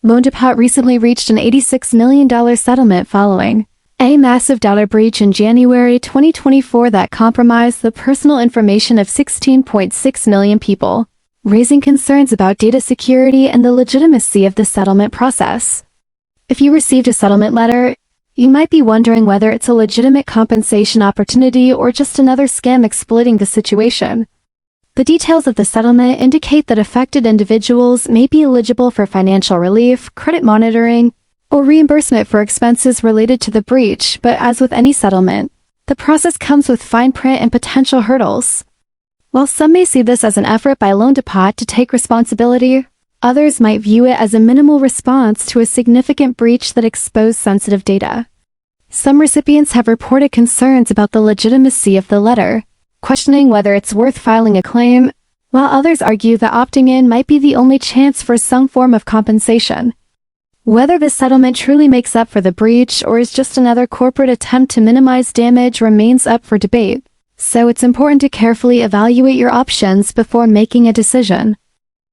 LoanDepot recently reached an $86 million settlement following a massive data breach in January 2024 that compromised the personal information of 16.6 million people, raising concerns about data security and the legitimacy of the settlement process. If you received a settlement letter, you might be wondering whether it's a legitimate compensation opportunity or just another scam exploiting the situation. The details of the settlement indicate that affected individuals may be eligible for financial relief, credit monitoring, or reimbursement for expenses related to the breach, but as with any settlement, the process comes with fine print and potential hurdles. While some may see this as an effort by LoanDepot to take responsibility, others might view it as a minimal response to a significant breach that exposed sensitive data. Some recipients have reported concerns about the legitimacy of the letter, questioning whether it's worth filing a claim, while others argue that opting in might be the only chance for some form of compensation. Whether this settlement truly makes up for the breach or is just another corporate attempt to minimize damage remains up for debate, so it's important to carefully evaluate your options before making a decision.